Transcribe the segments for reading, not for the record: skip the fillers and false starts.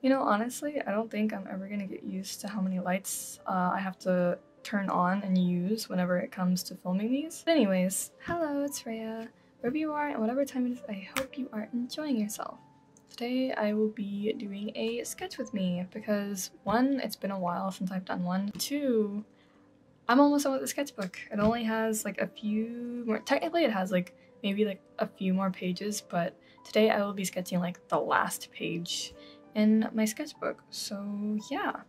You know, honestly, I don't think I'm ever gonna get used to how many lights I have to turn on and use whenever it comes to filming these. But anyways, hello, it's Rhea. Wherever you are and whatever time it is, I hope you are enjoying yourself. Today I will be doing a sketch with me because 1, it's been a while since I've done one. 2, I'm almost done with the sketchbook. It only has like a few more, technically it has like maybe like a few more pages, but today I will be sketching like the last page in my sketchbook. So yeah,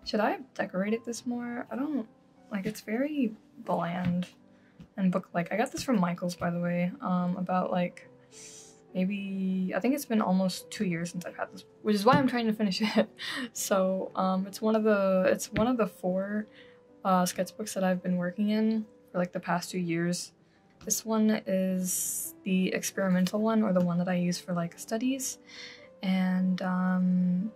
should I have decorated this more? I don't, like, it's very bland and book-like. I got this from Michael's, by the way, about like maybe, I think it's been almost 2 years since I've had this, which is why I'm trying to finish it. So it's one of the 4 sketchbooks that I've been working in for like the past 2 years. This one is the experimental one, or the one that I use for like studies. And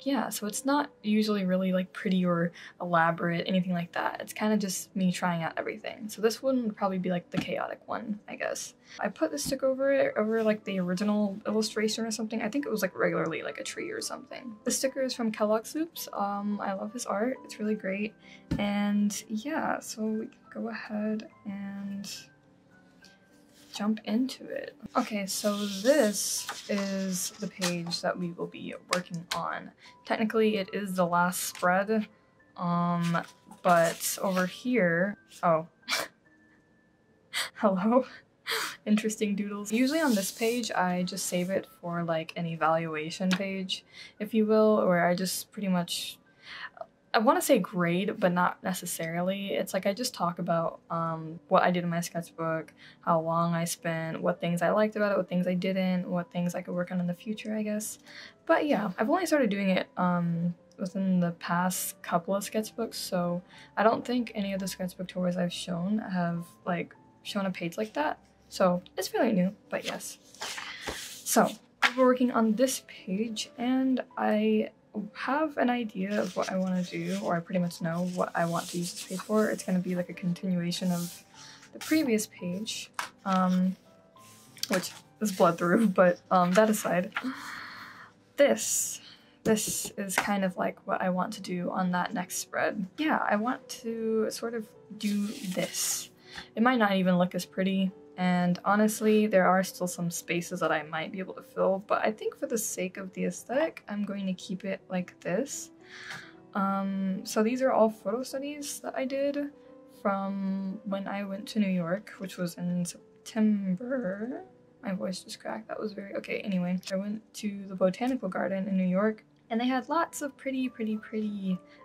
yeah, so it's not usually really like pretty or elaborate, anything like that. It's kind of just me trying out everything. So this one would probably be like the chaotic one, I guess. I put the stick over it, over like the original illustration or something. I think it was like regularly like a tree or something. The sticker is from Kellogg's Soups. I love his art. It's really great. And yeah, so we can go ahead and jump into it. Okay, so this is the page that we will be working on. Technically, it is the last spread, but over here, oh, hello, interesting doodles. Usually on this page, I just save it for like an evaluation page, if you will, where I just pretty much, I want to say grade, but not necessarily. It's like I just talk about what I did in my sketchbook, how long I spent, what things I liked about it, what things I didn't, what things I could work on in the future, I guess. But yeah, I've only started doing it within the past couple of sketchbooks, so I don't think any of the sketchbook tours I've shown have like shown a page like that. So it's fairly new, but yes. So we're working on this page, and I have an idea of what I want to do, or I pretty much know what I want to use this page for. It's going to be like a continuation of the previous page, which is bled through, but that aside, this is kind of like what I want to do on that next spread. Yeah, I want to sort of do this. It might not even look as pretty, and honestly, there are still some spaces that I might be able to fill, but I think for the sake of the aesthetic, I'm going to keep it like this. So these are all photo studies that I did from when I went to New York, which was in September. My voice just cracked. That was very... Okay, anyway. I went to the Botanical Garden in New York, and they had lots of pretty,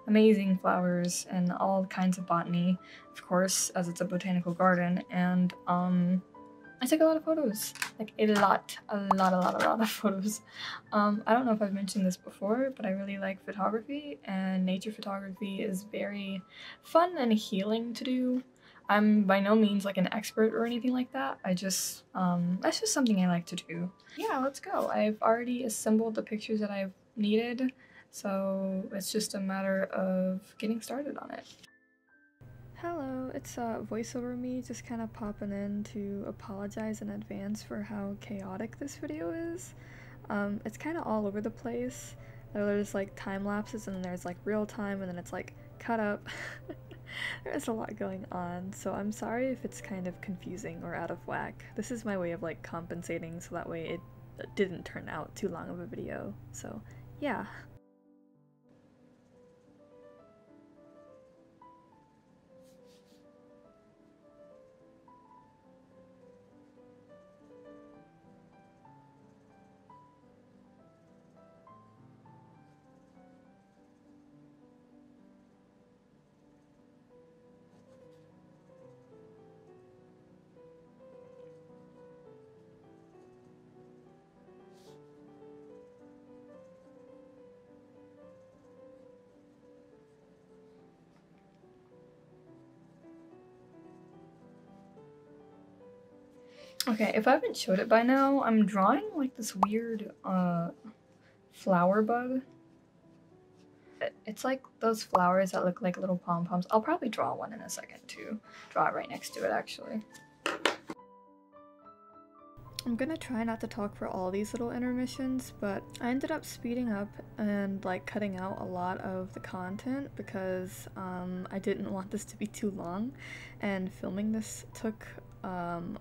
amazing flowers and all kinds of botany, of course, as it's a botanical garden, and I took a lot of photos. Like a lot of photos. I don't know if I've mentioned this before, but I really like photography, and nature photography is very fun and healing to do. I'm by no means like an expert or anything like that. I just, that's just something I like to do. Yeah, let's go. I've already assembled the pictures that I've needed, so it's just a matter of getting started on it. Hello, it's voiceover me just kind of popping in to apologize in advance for how chaotic this video is. It's kind of all over the place. There's like time lapses, and then there's like real time, and then it's like cut up. There's a lot going on, so I'm sorry if it's kind of confusing or out of whack. This is my way of like compensating so that way it didn't turn out too long of a video, so yeah. Okay, if I haven't showed it by now, I'm drawing like this weird flower bud. It's like those flowers that look like little pom-poms. I'll probably draw one in a second too. Draw it right next to it, actually. I'm gonna try not to talk for all these little intermissions, but I ended up speeding up and like cutting out a lot of the content because I didn't want this to be too long, and filming this took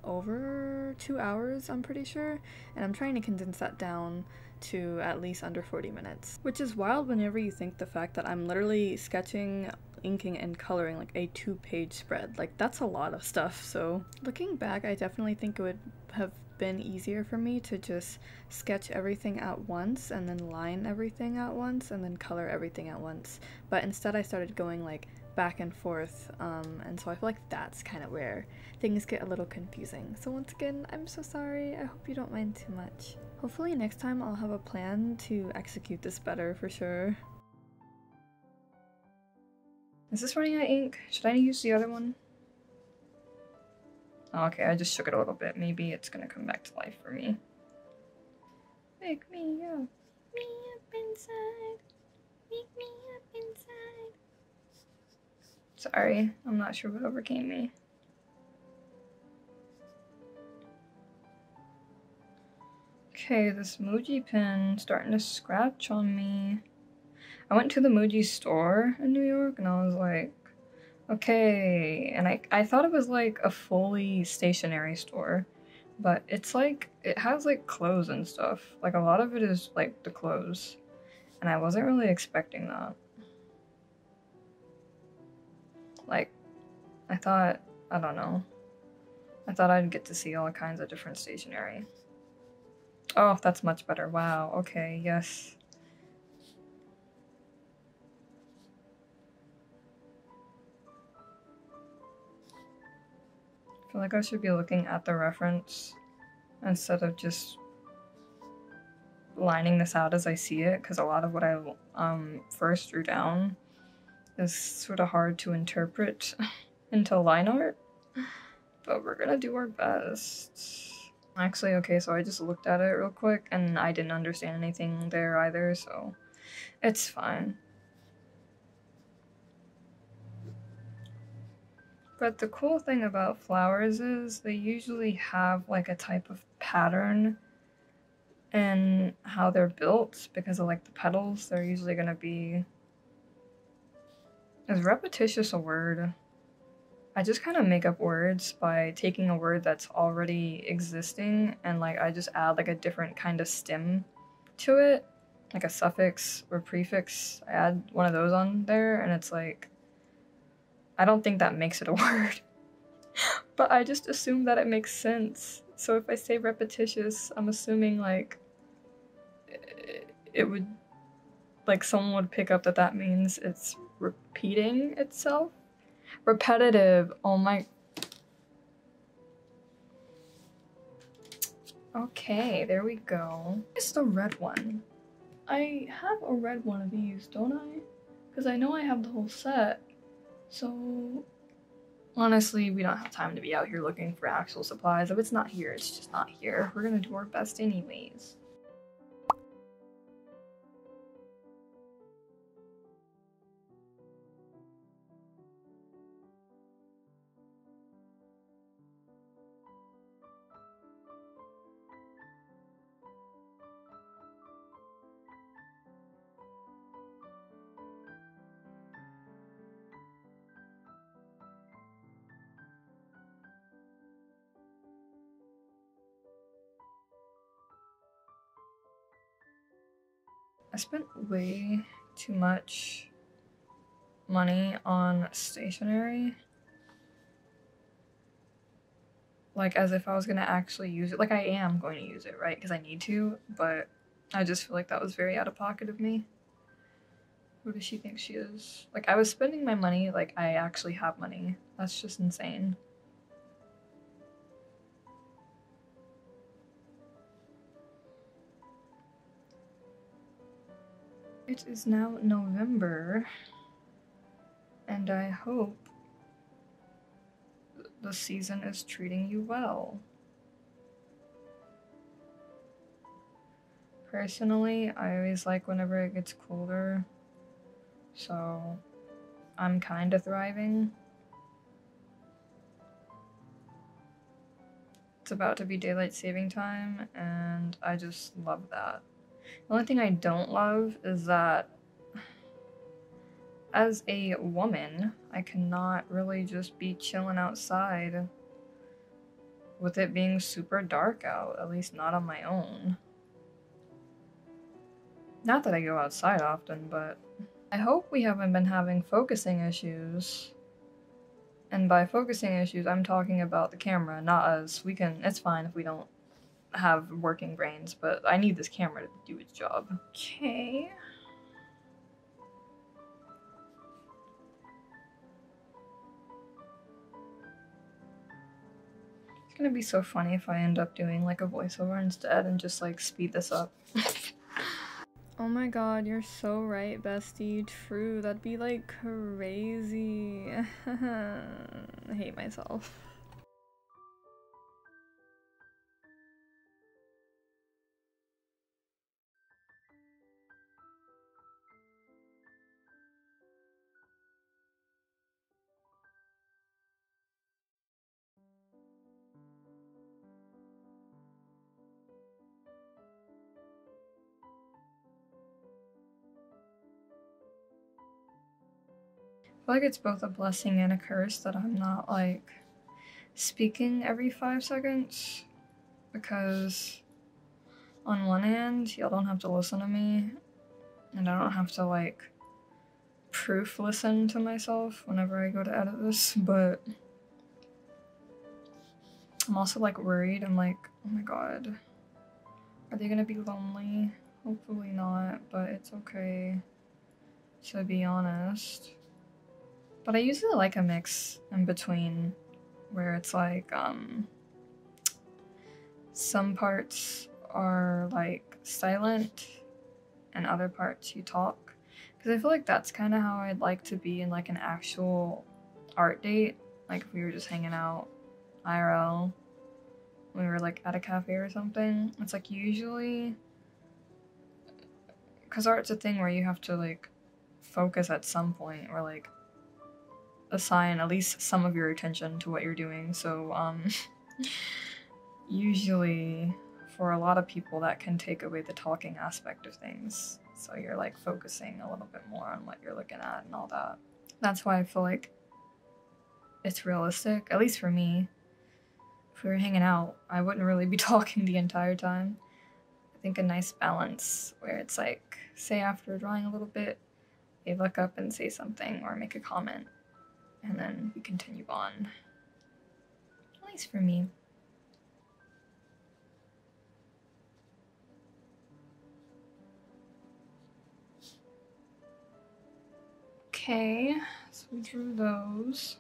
over 2 hours, I'm pretty sure, and I'm trying to condense that down to at least under 40 minutes, which is wild whenever you think the fact that I'm literally sketching, inking, and coloring like a 2-page spread. Like, that's a lot of stuff. So looking back, I definitely think it would have been easier for me to just sketch everything at once and then line everything at once and then color everything at once, but instead I started going like back and forth, and so I feel like that's kind of where things get a little confusing. So once again, I'm so sorry. I hope you don't mind too much. Hopefully next time I'll have a plan to execute this better for sure. Is this running out of ink? Should I use the other one? Oh, okay, I just shook it a little bit. Maybe it's gonna come back to life for me. Wake me up inside. Wake me up inside. Sorry, I'm not sure what overcame me. Okay, this MUJI pen starting to scratch on me. I went to the MUJI store in New York and I was like, okay, and I thought it was like a fully stationary store, but it's like, it has like clothes and stuff. Like a lot of it is like the clothes, and I wasn't really expecting that. Like, I thought, I don't know, I thought I'd get to see all kinds of different stationery. Oh, that's much better. Wow, okay, yes. I feel like I should be looking at the reference instead of just lining this out as I see it, because a lot of what I first drew down is sort of hard to interpret into line art, but we're gonna do our best. Actually, okay, so I just looked at it real quick and I didn't understand anything there either, so it's fine. But the cool thing about flowers is they usually have like a type of pattern in how they're built, because of like the petals. They're usually gonna be... Is repetitious a word? I just kind of make up words by taking a word that's already existing and like I just add like a different kind of stem to it, like a suffix or prefix. I add one of those on there and it's like, I don't think that makes it a word, but I just assume that it makes sense. So if I say repetitious, I'm assuming like it would, like someone would pick up that that means it's repeating itself. Repetitive, oh my... Okay, there we go. It's the red one. I have a red one of these, don't I? Because I know I have the whole set. So honestly, we don't have time to be out here looking for actual supplies. If it's not here, it's just not here. We're gonna do our best anyways. I spent way too much money on stationery. Like, as if I was gonna actually use it. Like, I am going to use it, right? Because I need to, but I just feel like that was very out of pocket of me. Who does she think she is? Like, I was spending my money like I actually have money. That's just insane. It is now November, and I hope the season is treating you well. Personally, I always like whenever it gets colder, so I'm kind of thriving. It's it's about to be daylight saving time, and I just love that. The only thing I don't love is that as a woman, I cannot really just be chilling outside with it being super dark out, at least not on my own. Not that I go outside often, but I hope we haven't been having focusing issues. And by focusing issues, I'm talking about the camera, not us. It's fine if we don't have working brains, but I need this camera to do its job. Okay. It's gonna be so funny if I end up doing like a voiceover instead and just like speed this up. Oh my god, you're so right, bestie. True, that'd be like crazy. I hate myself. I feel like it's both a blessing and a curse that I'm not like speaking every 5 seconds, because on one hand, y'all don't have to listen to me, and I don't have to like proof listen to myself whenever I go to edit this, but I'm also like worried. I'm like, oh my god, are they gonna be lonely? Hopefully not, but it's okay, to be honest. But I usually like a mix in between where it's like, some parts are like silent and other parts you talk. Because I feel like that's kind of how I'd like to be in like an actual art date. Like if we were just hanging out IRL, we were like at a cafe or something. It's like usually, because art's a thing where you have to like focus at some point or like assign at least some of your attention to what you're doing. So usually for a lot of people that can take away the talking aspect of things. So you're like focusing a little bit more on what you're looking at and all that. That's why I feel like it's realistic, at least for me. If we were hanging out, I wouldn't really be talking the entire time. I think a nice balance where it's like, say after drawing a little bit, they look up and say something or make a comment, and then we continue on. At least for me. Okay, so we drew those.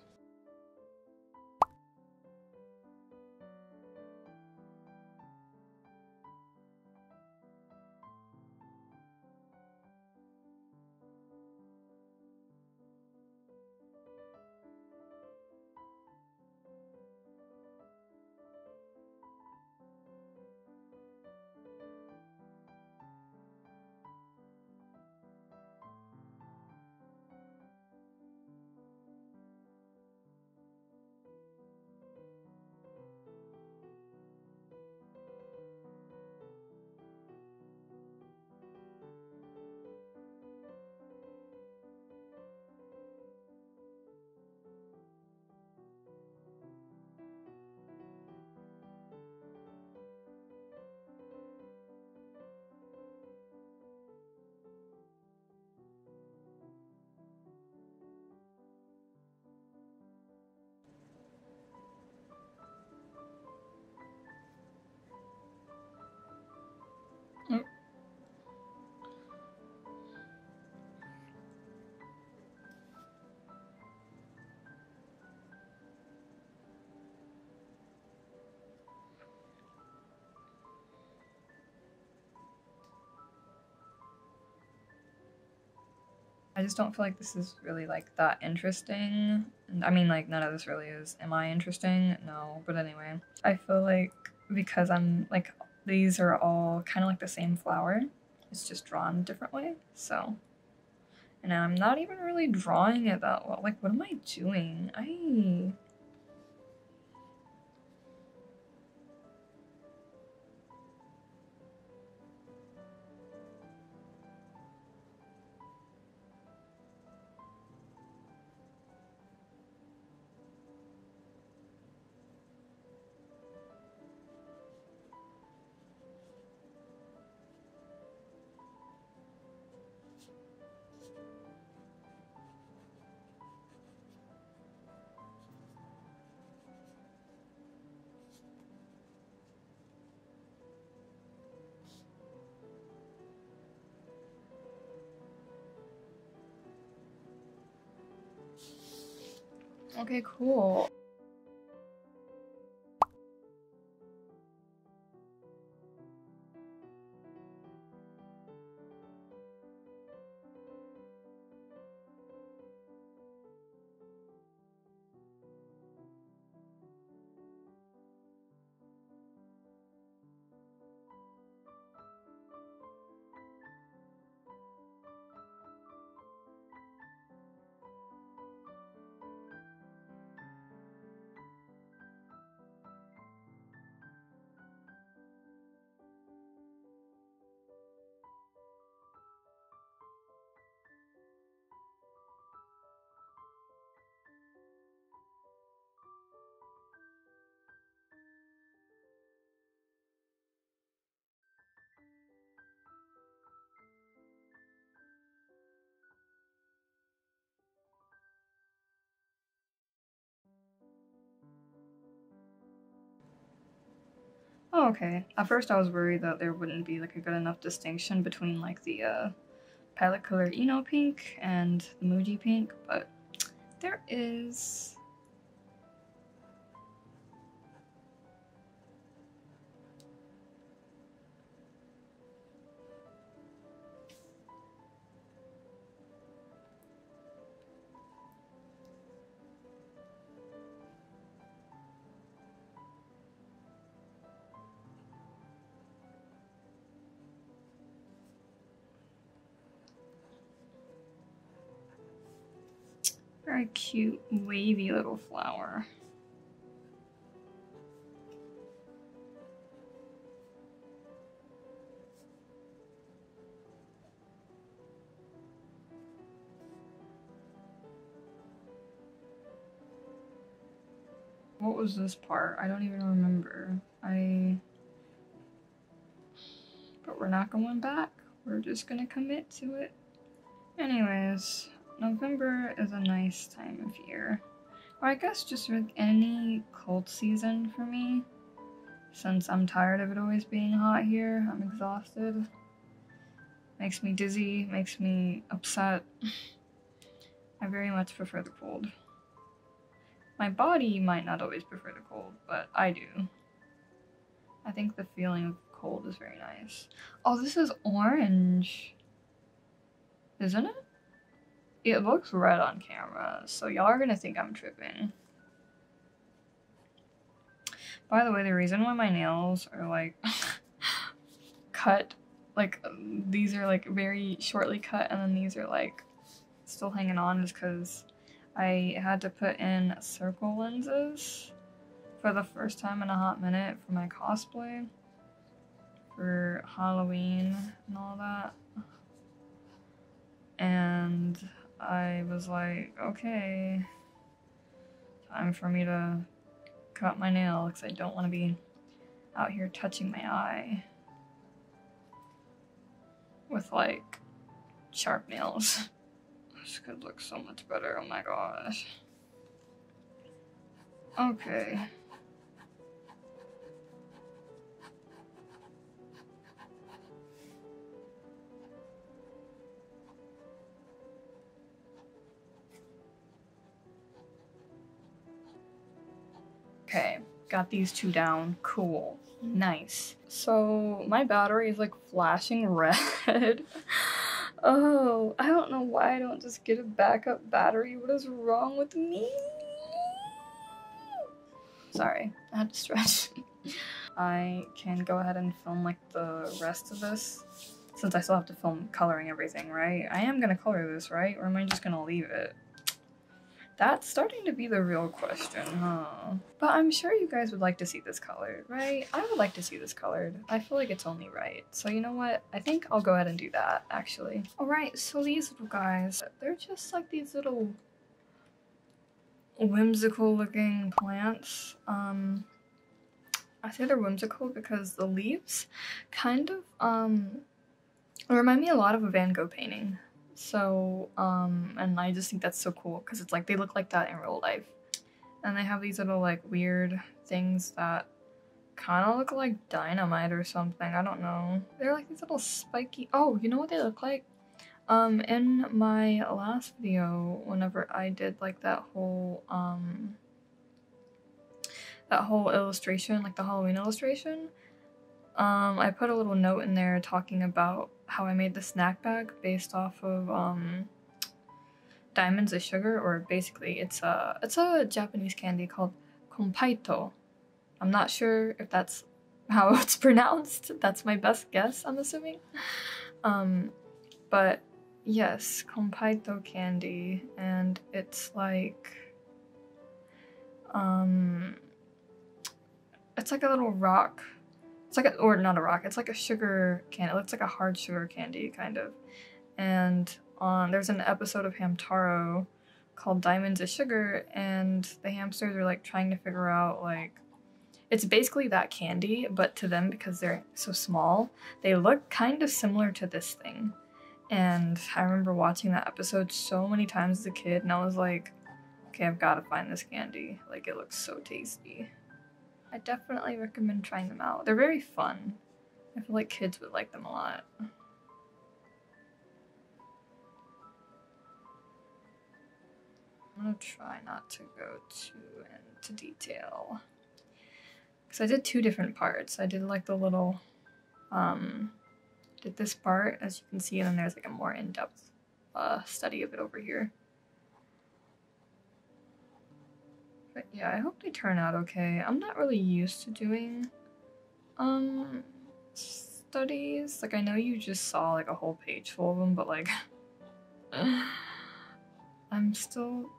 I just don't feel like this is really like that interesting. I mean, like none of this really is. Am I interesting? No, but anyway. I feel like because I'm like, these are all kind of like the same flower. It's just drawn a different way, so. And I'm not even really drawing it that well. Like, what am I doing? Okay, cool. Oh, okay. At first I was worried that there wouldn't be like a good enough distinction between like the palette color Eno pink and the MUJI pink, but there is. Very cute, wavy little flower. What was this part? I don't even remember. But we're not going back. We're just gonna commit to it. Anyways, November is a nice time of year. Or I guess just with any cold season for me. Since I'm tired of it always being hot here, I'm exhausted. Makes me dizzy, makes me upset. I very much prefer the cold. My body might not always prefer the cold, but I do. I think the feeling of cold is very nice. Oh, this is orange. Isn't it? It looks red on camera, so y'all are gonna think I'm tripping. By the way, the reason why my nails are like cut, like these are like very shortly cut and then these are like still hanging on is because I had to put in circle lenses for the first time in a hot minute for my cosplay for Halloween and all that. And I was like, okay, time for me to cut my nail because I don't want to be out here touching my eye with like sharp nails. This could look so much better, oh my gosh. Okay. Okay, got these two down. Cool. Nice. So my battery is like flashing red. Oh, I don't know why I don't just get a backup battery. What is wrong with me? Sorry, I had to stretch. I can go ahead and film like the rest of this since I still have to film coloring everything, right? I am gonna color this, right? Or am I just gonna leave it? That's starting to be the real question, huh? But I'm sure you guys would like to see this colored, right? I would like to see this colored. I feel like it's only right. So you know what? I think I'll go ahead and do that, actually. Alright, so these little guys, they're just like these little whimsical looking plants. I say they're whimsical because the leaves kind of, remind me a lot of a Van Gogh painting. So, and I just think that's so cool because it's like they look like that in real life. And they have these little like weird things that kind of look like dynamite or something. I don't know. They're like these little spiky. Oh, you know what they look like? In my last video, whenever I did like that whole illustration, like the Halloween illustration, I put a little note in there talking about how I made the snack bag based off of diamonds of sugar, or basically it's a Japanese candy called konpaito. I'm not sure if that's how it's pronounced. That's my best guess, I'm assuming. But yes, konpaito candy, and it's like it's like a little rock. It's like or not a rock. It's like a sugar candy. It looks like a hard sugar candy, kind of. And there's an episode of Hamtaro called Diamonds of Sugar, and the hamsters are like trying to figure out like it's basically that candy, but to them, because they're so small, they look kind of similar to this thing. And I remember watching that episode so many times as a kid, and I was like, okay, I've got to find this candy. Like, it looks so tasty. I definitely recommend trying them out. They're very fun. I feel like kids would like them a lot. I'm gonna try not to go too into detail. Because I did two different parts. I did like the little, did this part, as you can see, and then there's like a more in-depth study of it over here. But yeah, I hope they turn out okay. I'm not really used to doing studies. Like, I know you just saw like a whole page full of them, but like I'm still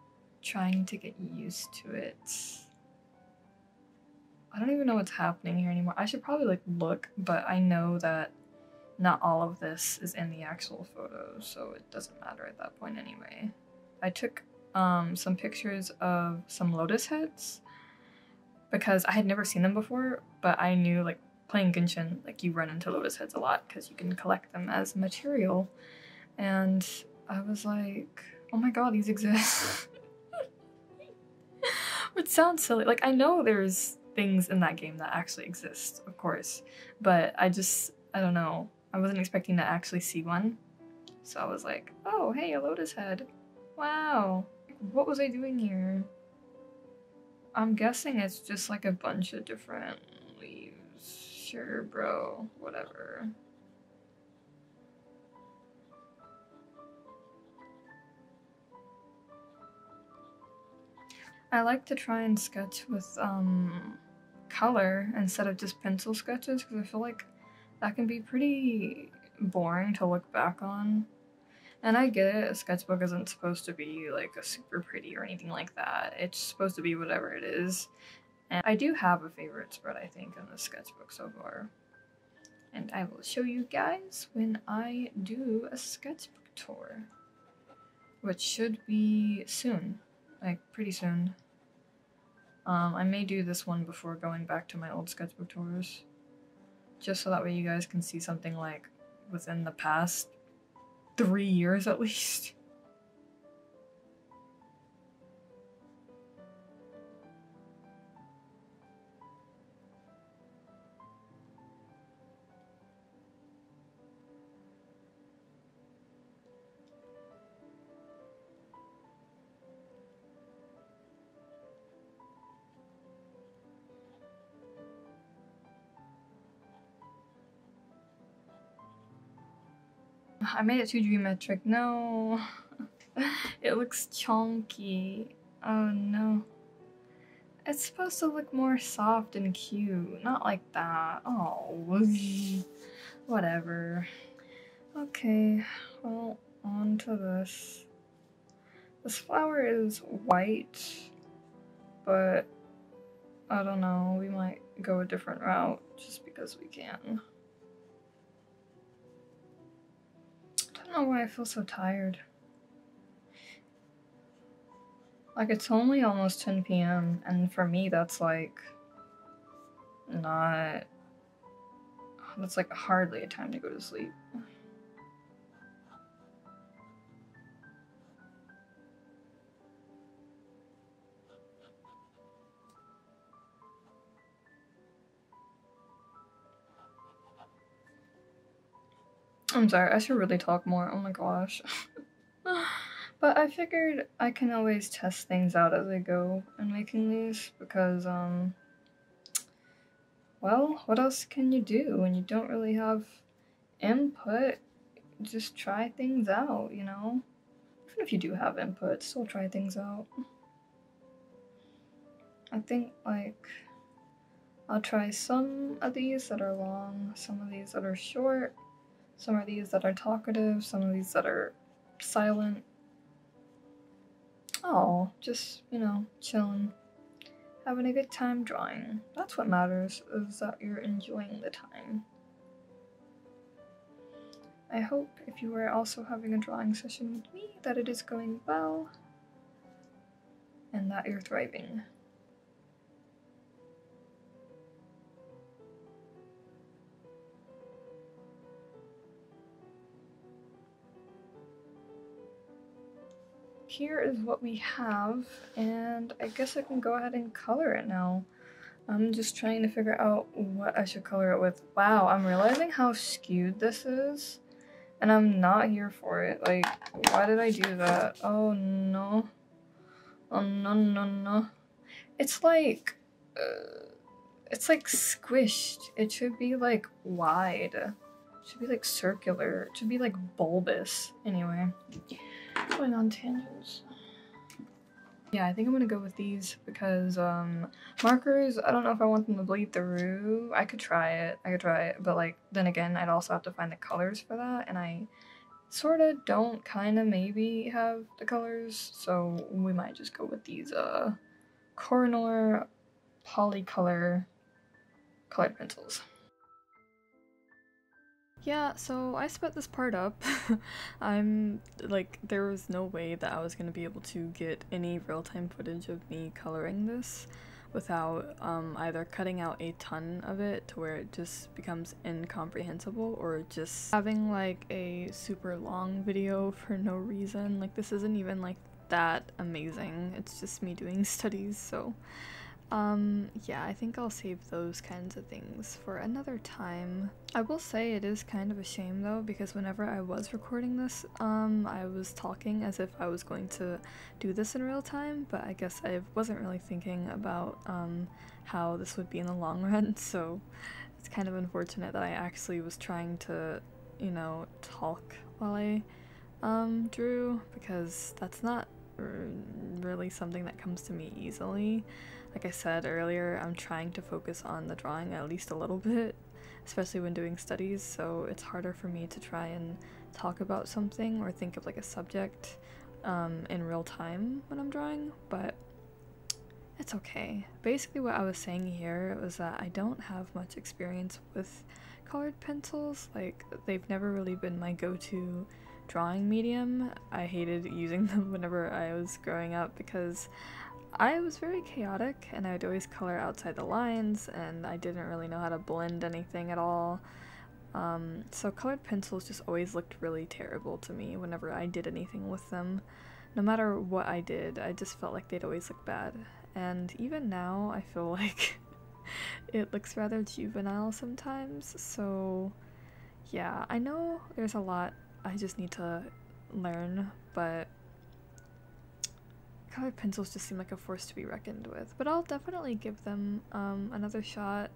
trying to get used to it. I don't even know what's happening here anymore. I should probably like look, but I know that not all of this is in the actual photos, so it doesn't matter at that point anyway. I took some pictures of some lotus heads because I had never seen them before, but I knew like playing Genshin, like you run into lotus heads a lot because you can collect them as material. And I was like, oh my god, these exist. Which sounds silly. Like, I know there's things in that game that actually exist, of course, but I don't know. I wasn't expecting to actually see one. So I was like, oh, hey, a lotus head. Wow. What was I doing here? I'm guessing it's just like a bunch of different leaves. Sure, bro. Whatever. I like to try and sketch with color instead of just pencil sketches, because I feel like that can be pretty boring to look back on. And I get it, a sketchbook isn't supposed to be like a super pretty or anything like that. It's supposed to be whatever it is. And I do have a favorite spread, I think, in the sketchbook so far. And I will show you guys when I do a sketchbook tour. Which should be soon. Like, pretty soon. I may do this one before going back to my old sketchbook tours. Just so that way you guys can see something like within the past 3 years at least. I made it too geometric. No. It looks chunky. Oh no. It's supposed to look more soft and cute. Not like that. Oh. Whatever. Okay. Well, on to this. This flower is white, but I don't know. We might go a different route just because we can. I don't know why I feel so tired. Like, it's only almost 10 p.m. and for me that's like not... That's like hardly a time to go to sleep. I'm sorry, I should really talk more. Oh my gosh. But I figured I can always test things out as I go in making these because, well, what else can you do when you don't really have input? Just try things out, you know? Even if you do have input, still try things out. I think, like, I'll try some of these that are long, some of these that are short, some of these that are talkative, some of these that are silent. Oh, just, you know, chilling. Having a good time drawing. That's what matters, is that you're enjoying the time. I hope if you are also having a drawing session with me that it is going well and that you're thriving. Here is what we have, and I guess I can go ahead and color it now. I'm just trying to figure out what I should color it with. Wow, I'm realizing how skewed this is, and I'm not here for it. Like, why did I do that? Oh no. Oh no, no, no. It's like squished. It should be like wide. It should be like circular. It should be like bulbous. Anyway, going on tangents. Yeah, I think I'm gonna go with these because markers, I don't know if I want them to bleed through. I could try it, but like then again I'd also have to find the colors for that, and I sorta don't kinda maybe have the colors, so we might just go with these koh-i-noor polycolor colored pencils. Yeah, so I sped this part up. I'm like, there was no way that I was gonna be able to get any real-time footage of me coloring this without either cutting out a ton of it to where it just becomes incomprehensible, or just having like a super long video for no reason. Like, this isn't even like that amazing, it's just me doing studies, so yeah, I think I'll save those kinds of things for another time. I will say it is kind of a shame though, because whenever I was recording this, I was talking as if I was going to do this in real time, but I guess I wasn't really thinking about how this would be in the long run, so it's kind of unfortunate that I actually was trying to, you know, talk while I drew, because that's not really something that comes to me easily. Like I said earlier, I'm trying to focus on the drawing at least a little bit, especially when doing studies, so it's harder for me to try and talk about something or think of like a subject in real time when I'm drawing, but it's okay. Basically what I was saying here was that I don't have much experience with colored pencils. Like, they've never really been my go-to drawing medium. I hated using them whenever I was growing up because I was very chaotic and I would always color outside the lines and I didn't really know how to blend anything at all. So colored pencils just always looked really terrible to me whenever I did anything with them. No matter what I did, I just felt like they'd always look bad. And even now, I feel like it looks rather juvenile sometimes, so yeah, I know there's a lot I just need to learn, but colored pencils just seem like a force to be reckoned with. But I'll definitely give them another shot.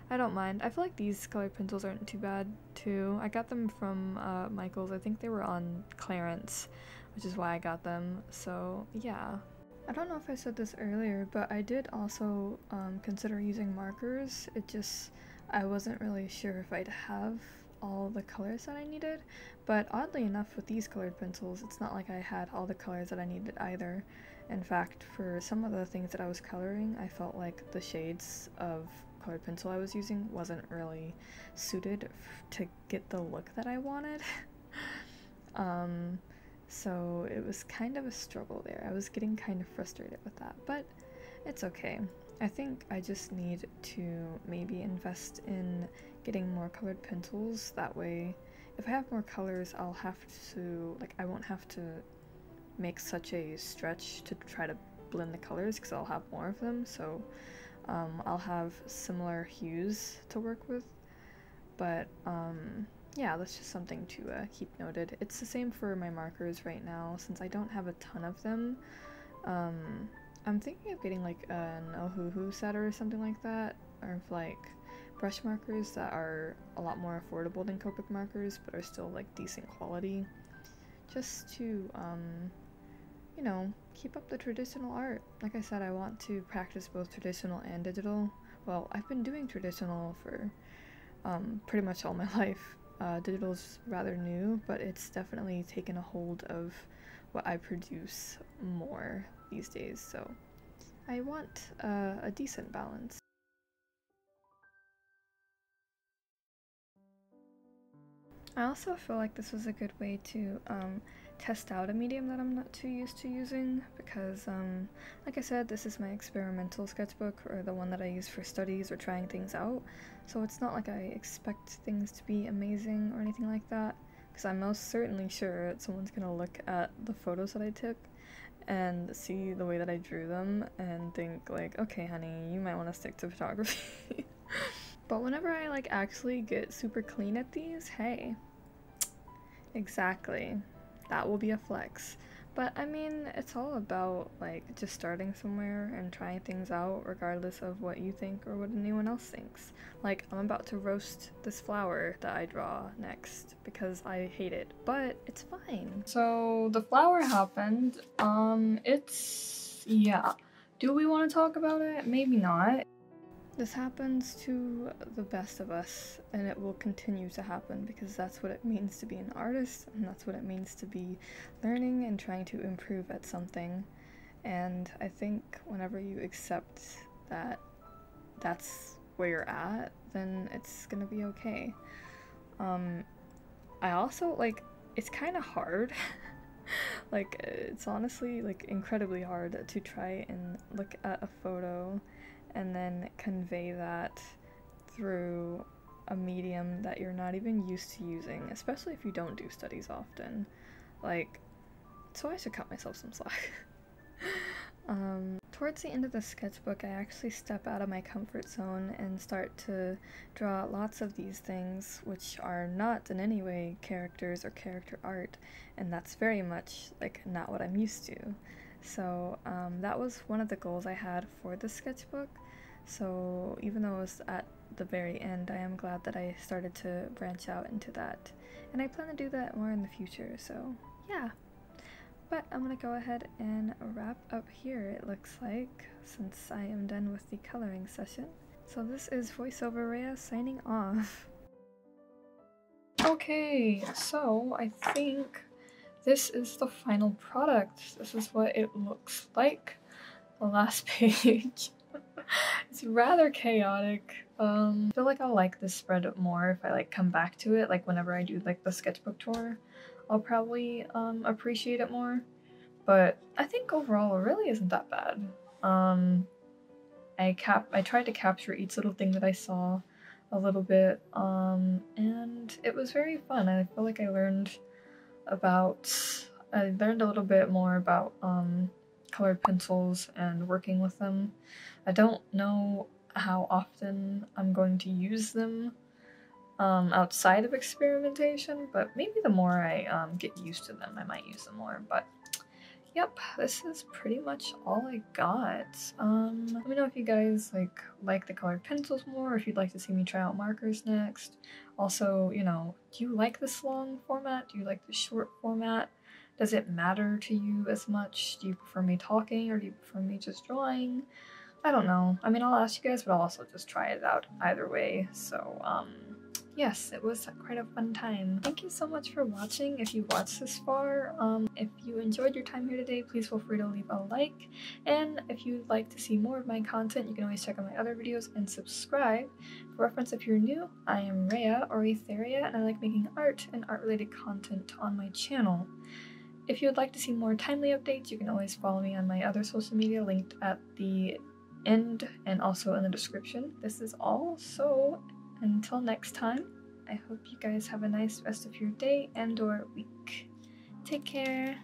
I don't mind. I feel like these colored pencils aren't too bad too. I got them from Michael's. I think they were on clearance, which is why I got them, so yeah. I don't know if I said this earlier, but I did also consider using markers. It just, I wasn't really sure if I'd have all the colors that I needed, but oddly enough with these colored pencils, it's not like I had all the colors that I needed either. In fact, for some of the things that I was coloring, I felt like the shades of colored pencil I was using wasn't really suited to get the look that I wanted. So it was kind of a struggle there. I was getting kind of frustrated with that, but it's okay. I think I just need to maybe invest in getting more colored pencils. That way, if I have more colors, I'll have to, like, I won't have to make such a stretch to try to blend the colors because I'll have more of them, so I'll have similar hues to work with. But yeah, that's just something to keep noted. It's the same for my markers right now, since I don't have a ton of them. I'm thinking of getting like an Ohuhu set or something like that, or like brush markers that are a lot more affordable than Copic markers, but are still like decent quality, just to you know, keep up the traditional art. Like I said, I want to practice both traditional and digital. Well, I've been doing traditional for pretty much all my life. Digital's rather new, but it's definitely taken a hold of what I produce more these days, so I want a decent balance. I also feel like this was a good way to test out a medium that I'm not too used to using, because like I said, this is my experimental sketchbook, or the one that I use for studies or trying things out, so it's not like I expect things to be amazing or anything like that, because I'm most certainly sure that someone's gonna look at the photos that I took and see the way that I drew them and think like, okay honey, you might want to stick to photography. But whenever I like actually get super clean at these, hey, exactly, that will be a flex. But I mean, it's all about like just starting somewhere and trying things out regardless of what you think or what anyone else thinks. Like, I'm about to roast this flower that I draw next because I hate it, but it's fine. So the flower happened. Yeah. Do we want to talk about it? Maybe not. This happens to the best of us, and it will continue to happen because that's what it means to be an artist, and that's what it means to be learning and trying to improve at something. And I think whenever you accept that that's where you're at, then it's gonna be okay. I also, like, it's kind of hard. Like, it's honestly, like, incredibly hard to try and look at a photo and then convey that through a medium that you're not even used to using, especially if you don't do studies often. Like, so I should cut myself some slack. Towards the end of the sketchbook, I actually step out of my comfort zone and start to draw lots of these things, which are not in any way characters or character art, and that's very much, like, not what I'm used to. So that was one of the goals I had for the sketchbook. So even though it was at the very end, I am glad that I started to branch out into that. And I plan to do that more in the future, so yeah. But I'm gonna go ahead and wrap up here, it looks like, since I am done with the coloring session. So this is VoiceOver Rhea signing off. Okay, so I think this is the final product. This is what it looks like. The last page. It's rather chaotic. I feel like I'll like this spread more if I like come back to it, like whenever I do like the sketchbook tour. I'll probably appreciate it more. But I think overall it really isn't that bad. I tried to capture each little thing that I saw a little bit, and it was very fun. I feel like I learned a little bit more about colored pencils and working with them. I don't know how often I'm going to use them outside of experimentation, but maybe the more I get used to them, I might use them more. But yep, this is pretty much all I got. Let me know if you guys like the colored pencils more, or if you'd like to see me try out markers next. Also, you know, do you like this long format? Do you like the short format? Does it matter to you as much? Do you prefer me talking, or do you prefer me just drawing? I don't know. I mean, I'll ask you guys, but I'll also just try it out either way. So, yes, it was quite a fun time. Thank you so much for watching if you watched this far. If you enjoyed your time here today, please feel free to leave a like. And if you'd like to see more of my content, you can always check out my other videos and subscribe. For reference, if you're new, I am Rhea, or Etheria, and I like making art and art-related content on my channel. If you would like to see more timely updates, you can always follow me on my other social media linked at the end and also in the description. This is all, so until next time, I hope you guys have a nice rest of your day and or week. Take care.